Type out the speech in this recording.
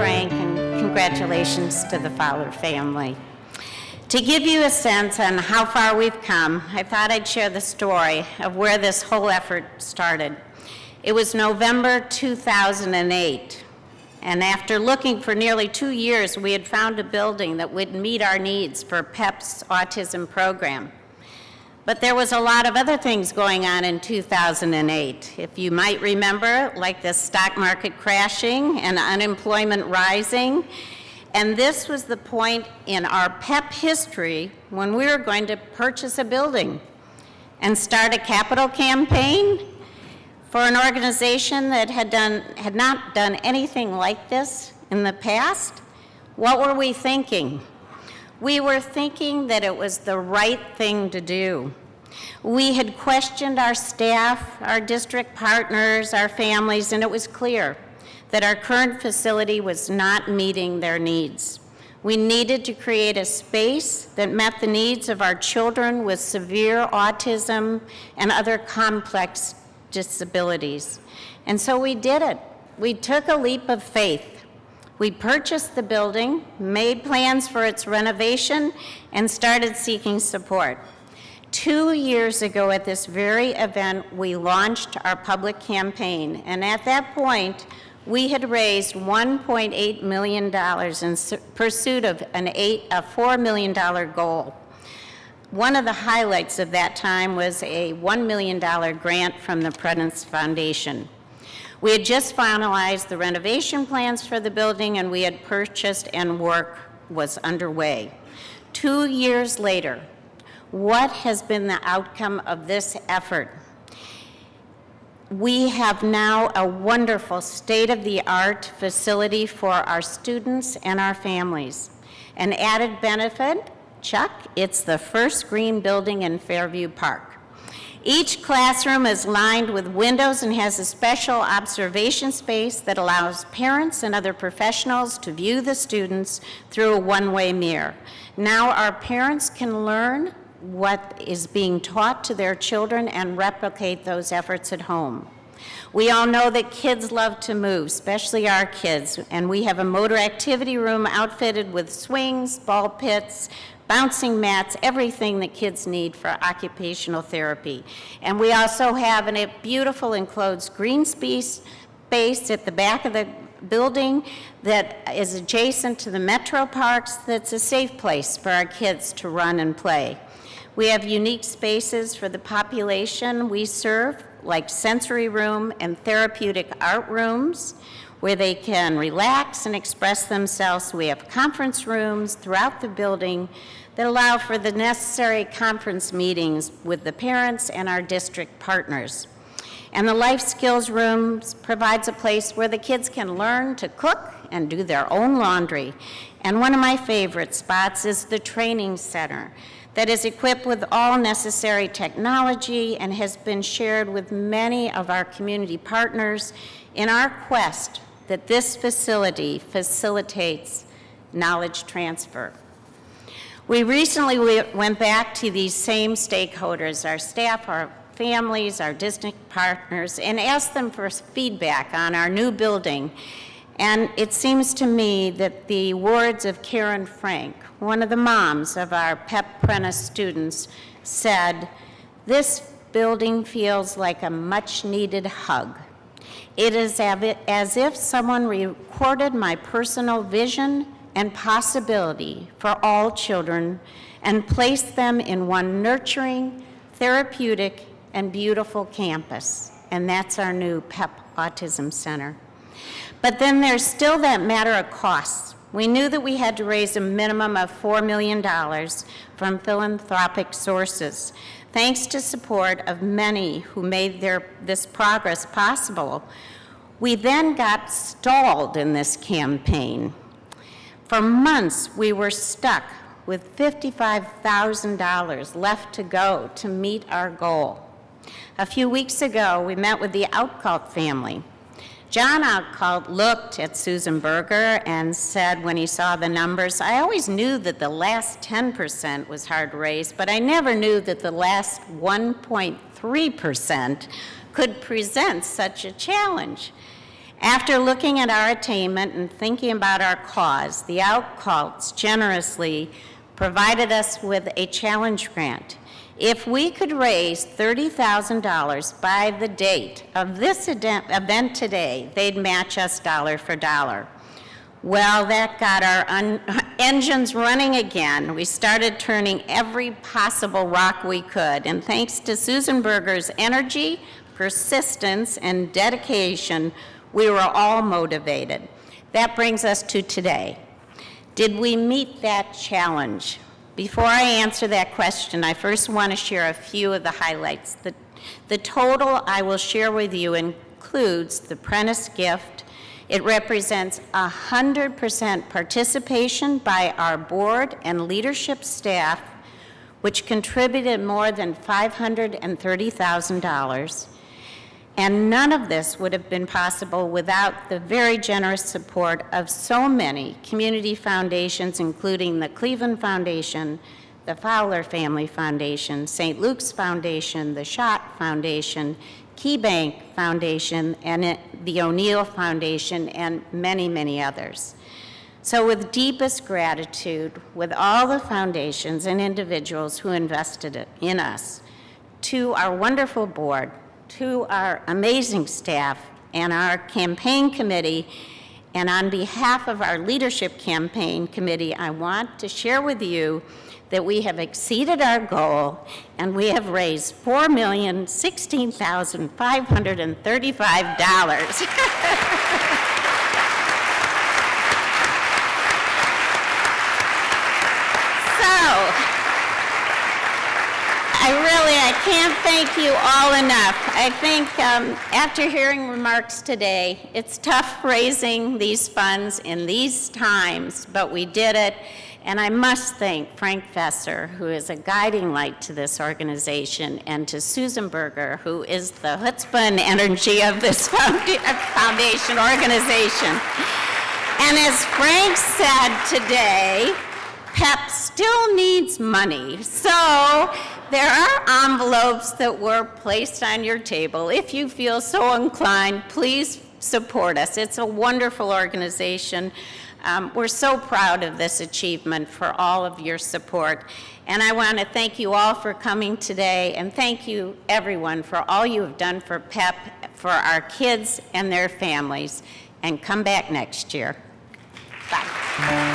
Frank, and congratulations to the Fowler family. To give you a sense on how far we've come, I thought I'd share the story of where this whole effort started. It was November 2008, and after looking for nearly 2 years, we had found a building that would meet our needs for PEP's autism program. But there was a lot of other things going on in 2008. If you might remember, like the stock market crashing and unemployment rising. And this was the point in our PEP history when we were going to purchase a building and start a capital campaign for an organization that had not done anything like this in the past. What were we thinking? We were thinking that it was the right thing to do. We had questioned our staff, our district partners, our families, and it was clear that our current facility was not meeting their needs. We needed to create a space that met the needs of our children with severe autism and other complex disabilities. And so we did it. We took a leap of faith. We purchased the building, made plans for its renovation, and started seeking support. 2 years ago at this very event, we launched our public campaign, and at that point, we had raised $1.8 million in pursuit of a $4 million goal. One of the highlights of that time was a $1 million grant from the Prudence Foundation. We had just finalized the renovation plans for the building, and we had purchased, and work was underway. 2 years later, what has been the outcome of this effort? We have now a wonderful state-of-the-art facility for our students and our families. An added benefit, Chuck, it's the first green building in Fairview Park. Each classroom is lined with windows and has a special observation space that allows parents and other professionals to view the students through a one-way mirror. Now our parents can learn what is being taught to their children and replicate those efforts at home. We all know that kids love to move, especially our kids, and we have a motor activity room outfitted with swings, ball pits, bouncing mats, everything that kids need for occupational therapy. And we also have a beautiful enclosed green space at the back of the building that is adjacent to the metro parks that's a safe place for our kids to run and play. We have unique spaces for the population we serve, like sensory room and therapeutic art rooms, where they can relax and express themselves. We have conference rooms throughout the building that allow for the necessary conference meetings with the parents and our district partners. And the life skills rooms provides a place where the kids can learn to cook and do their own laundry. And one of my favorite spots is the training center that is equipped with all necessary technology and has been shared with many of our community partners in our quest that this facility facilitates knowledge transfer. We recently went back to these same stakeholders, our staff, our families, our district partners, and asked them for feedback on our new building. And it seems to me that the words of Karen Frank, one of the moms of our PEP apprentice students, said, "This building feels like a much-needed hug. It is as if someone recorded my personal vision and possibility for all children and placed them in one nurturing, therapeutic, and beautiful campus." And that's our new PEP Autism Center. But then there's still that matter of costs. We knew that we had to raise a minimum of $4 million from philanthropic sources. Thanks to support of many who made this progress possible, we then got stalled in this campaign. For months, we were stuck with $55,000 left to go to meet our goal. A few weeks ago, we met with the Outcalt family. John Outcalt looked at Susan Berger and said when he saw the numbers, "I always knew that the last 10% was hard to raise, but I never knew that the last 1.3% could present such a challenge." After looking at our attainment and thinking about our cause, the Outcasts generously provided us with a challenge grant. If we could raise $30,000 by the date of this event today, they'd match us dollar for dollar. Well, that got our engines running again. We started turning every possible rock we could, and thanks to Susan Berger's energy, persistence, and dedication, we were all motivated. That brings us to today. Did we meet that challenge? Before I answer that question, I first want to share a few of the highlights. The total I will share with you includes the Prentice Gift. It represents 100% participation by our board and leadership staff, which contributed more than $530,000. And none of this would have been possible without the very generous support of so many community foundations, including the Cleveland Foundation, the Fowler Family Foundation, St. Luke's Foundation, the Schott Foundation, KeyBank Foundation, and the O'Neill Foundation, and many, many others. So with deepest gratitude, with all the foundations and individuals who invested in us, to our wonderful board, to our amazing staff and our campaign committee, and on behalf of our leadership campaign committee, I want to share with you that we have exceeded our goal and we have raised $4,016,535. I can't thank you all enough. I think after hearing remarks today, it's tough raising these funds in these times, but we did it. And I must thank Frank Fesser, who is a guiding light to this organization, and to Susan Berger, who is the chutzpah and energy of this foundation organization. And as Frank said today, PEP still needs money. So there are envelopes that were placed on your table. If you feel so inclined, please support us. It's a wonderful organization. We're so proud of this achievement for all of your support. And I want to thank you all for coming today, and thank you everyone for all you have done for PEP, for our kids and their families. And come back next year. Bye.